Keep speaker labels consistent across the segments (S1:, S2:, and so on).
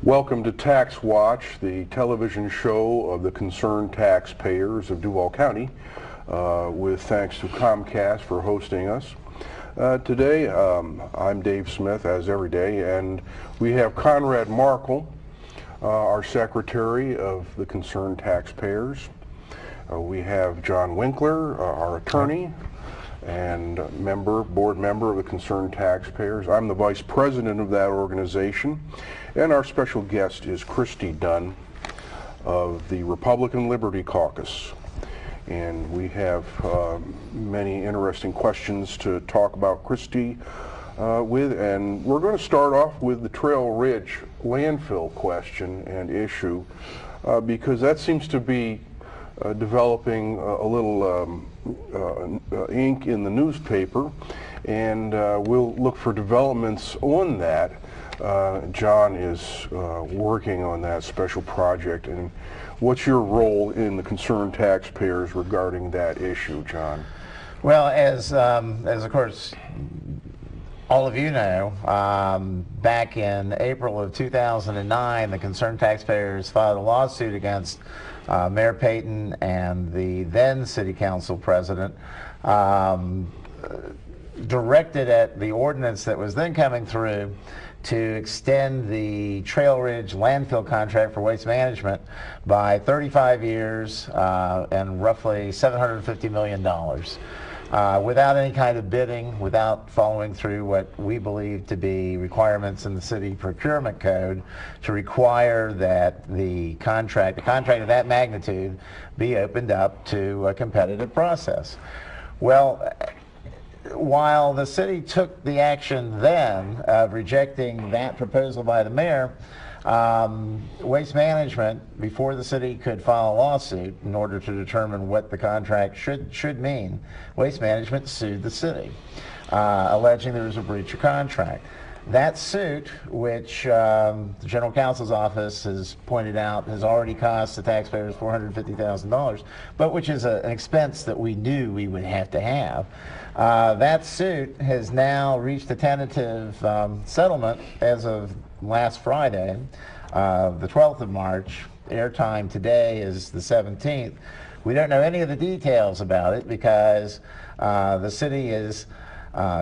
S1: Welcome to Tax Watch, the television show of the concerned taxpayers of Duval County, with thanks to Comcast for hosting us. Today, I'm Dave Smith, as every day, and we have Conrad Markle, our Secretary of the Concerned Taxpayers. We have John Winkler, our attorney and board member of the Concerned Taxpayers. I'm the Vice President of that organization, and our special guest is Kristi Dunn of the Republican Liberty Caucus. And we have many interesting questions to talk about Kristi with, and we're going to start off with the Trail Ridge landfill question and issue because that seems to be developing a little ink in the newspaper, and we'll look for developments on that. John is working on that special project, and what's your role in the concerned taxpayers regarding that issue, John?
S2: Well, as of course all of you know, back in April of 2009, the concerned taxpayers filed a lawsuit against Mayor Payton and the then City Council President, directed at the ordinance that was then coming through to extend the Trail Ridge landfill contract for waste management by 35 years and roughly $750 million. Without any kind of bidding, without following through what we believe to be requirements in the city procurement code to require that the contract of that magnitude be opened up to a competitive process. Well, while the city took the action then of rejecting that proposal by the mayor, Waste Management, before the city could file a lawsuit in order to determine what the contract should mean, Waste Management sued the city, alleging there was a breach of contract. That suit, which the General Counsel's office has pointed out has already cost the taxpayers $450,000, but which is an expense that we knew we would have to have. That suit has now reached a tentative settlement as of last Friday, the 12th of March. Airtime today is the 17th. We don't know any of the details about it because the city is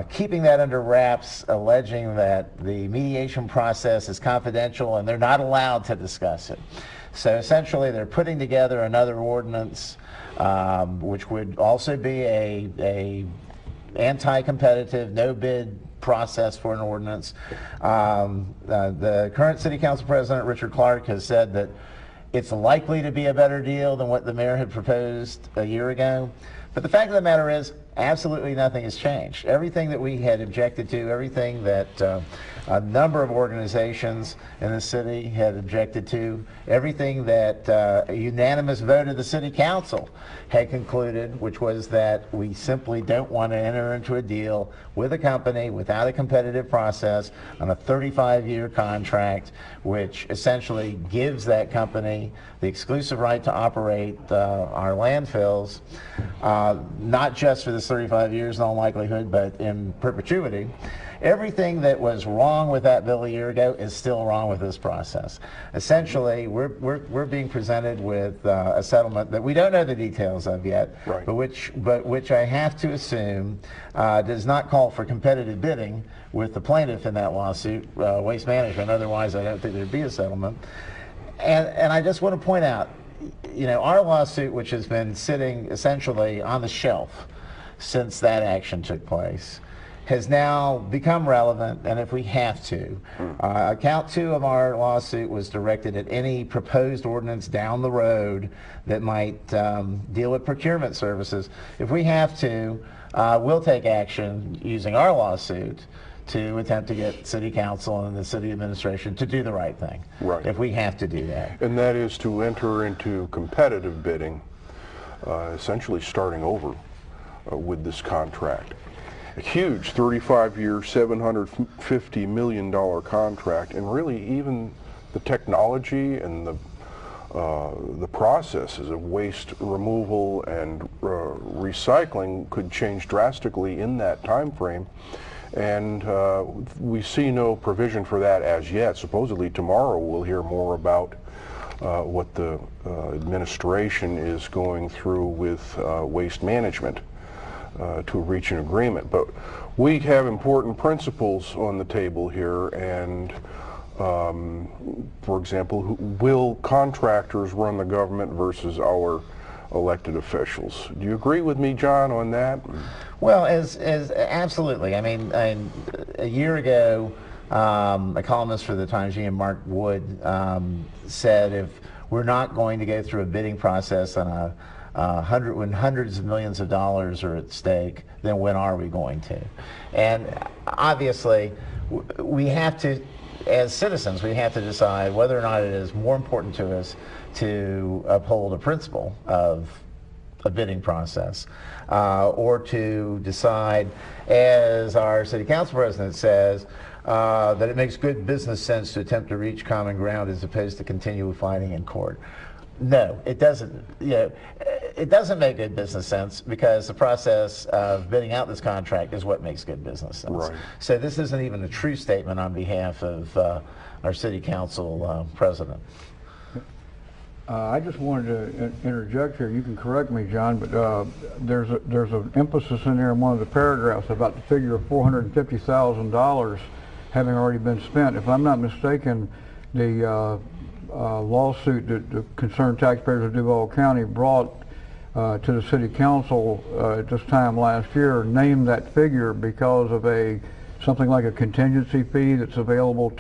S2: keeping that under wraps, alleging that the mediation process is confidential and they're not allowed to discuss it. So essentially they're putting together another ordinance which would also be a anti-competitive, no bid process for an ordinance. The current City Council President, Richard Clark, has said that it's likely to be a better deal than what the mayor had proposed a year ago. But the fact of the matter is, absolutely nothing has changed. Everything that we had objected to, everything that a number of organizations in the city had objected to, everything that a unanimous vote of the City Council had concluded, which was that we simply don't want to enter into a deal with a company without a competitive process on a 35-year contract, which essentially gives that company the exclusive right to operate our landfills, not just for this 35 years in all likelihood, but in perpetuity. Everything that was wrong with that bill a year ago is still wrong with this process. Essentially, we're being presented with a settlement that we don't know the details of yet, right, but which I have to assume does not call for competitive bidding with the plaintiff in that lawsuit, Waste Management. Otherwise, I don't think there'd be a settlement. And I just want to point out, you know, our lawsuit, which has been sitting essentially on the shelf since that action took place, has now become relevant, and if we have to. Count 2 of our lawsuit was directed at any proposed ordinance down the road that might deal with procurement services. If we have to, we'll take action using our lawsuit to attempt to get City Council and the City Administration to do the right thing, right, if we have to do that.
S1: And that is to enter into competitive bidding, essentially starting over with this contract. A huge 35-year, $750 million contract, and really even the technology and the processes of waste removal and recycling could change drastically in that time frame. and we see no provision for that as yet. Supposedly tomorrow we'll hear more about what the administration is going through with waste management to reach an agreement. But we have important principles on the table here, and for example, will contractors run the government versus our elected officials? Do you agree with me, John, on that?
S2: Well, as absolutely. I mean, a year ago, a columnist for the Times, Mark Wood, said if we're not going to go through a bidding process on when hundreds of millions of dollars are at stake, then when are we going to? And obviously, we have to, as citizens, we have to decide whether or not it is more important to us to uphold a principle of a bidding process, or to decide, as our city council president says, that it makes good business sense to attempt to reach common ground as opposed to continue fighting in court. No, it doesn't. It doesn't make good business sense, because the process of bidding out this contract is what makes good business sense.
S1: Right.
S2: So this isn't even a true statement on behalf of our city council president.
S3: I just wanted to interject here. You can correct me, John, but there's an emphasis in there in one of the paragraphs about the figure of $450,000 having already been spent. If I'm not mistaken, the lawsuit that the concerned taxpayers of Duval County brought to the city council at this time last year named that figure because of something like a contingency fee that's available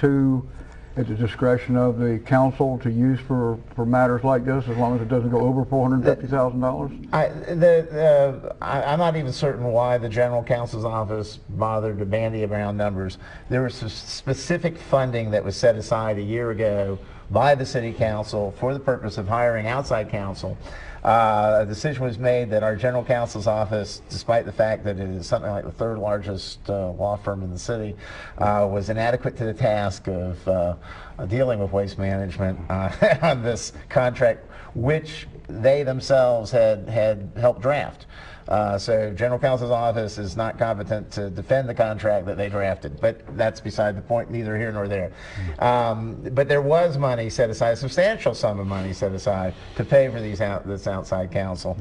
S3: at the discretion of the council to use for matters like this, as long as it doesn't go over $450,000?
S2: I'm not even certain why the general counsel's office bothered to bandy around numbers. There was some specific funding that was set aside a year ago by the city council for the purpose of hiring outside counsel. A decision was made that our general counsel's office, despite the fact that it is something like the third largest law firm in the city, was inadequate to the task of dealing with waste management on this contract, which they themselves had helped draft. So general counsel's office is not competent to defend the contract that they drafted, but that's beside the point, neither here nor there. But there was money set aside, a substantial sum of money set aside to pay for this outside counsel.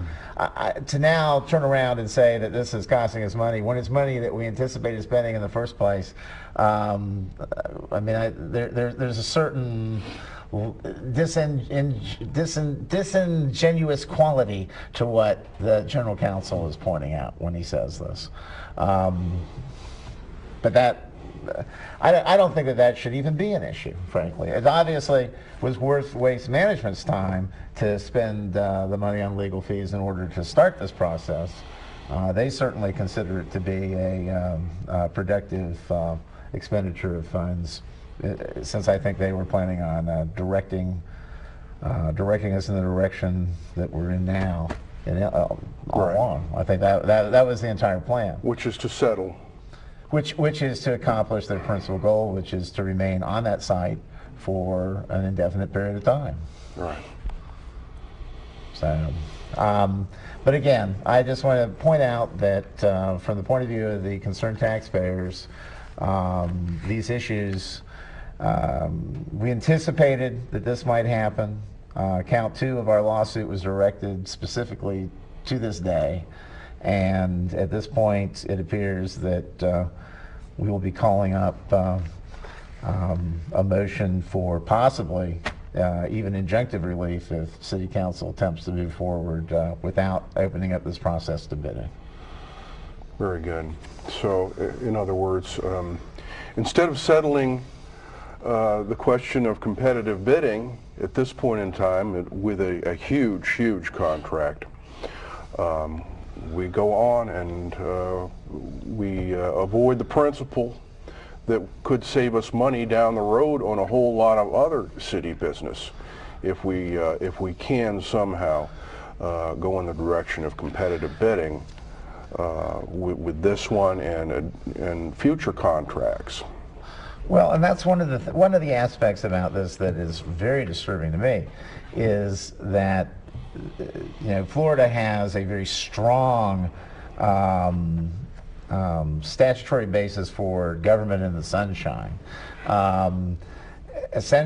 S2: To now turn around and say that this is costing us money when it's money that we anticipated spending in the first place, I mean, there's a certain disingenuous quality to what the general counsel is pointing out when he says this. But that, I don't think that should even be an issue, frankly. It obviously was worth Waste Management's time to spend the money on legal fees in order to start this process. They certainly consider it to be a productive expenditure of funds, since I think they were planning on directing us in the direction that we're in now, all along. I think that was the entire plan.
S1: Which is to settle.
S2: Which is to accomplish their principal goal, which is to remain on that site for an indefinite period of time.
S1: Right.
S2: So, but again, I just want to point out that from the point of view of the concerned taxpayers, these issues, we anticipated that this might happen. Count 2 of our lawsuit was directed specifically to this day, and at this point it appears that we will be calling up a motion for possibly even injunctive relief if City Council attempts to move forward without opening up this process to bidding.
S1: Very good. So, in other words, instead of settling the question of competitive bidding at this point in time with a huge contract, we go on and we avoid the principle that could save us money down the road on a whole lot of other city business if we can somehow go in the direction of competitive bidding with this one and future contracts.
S2: Well, and that's one of the aspects about this that is very disturbing to me, is that Florida has a very strong statutory basis for government in the sunshine. Essentially,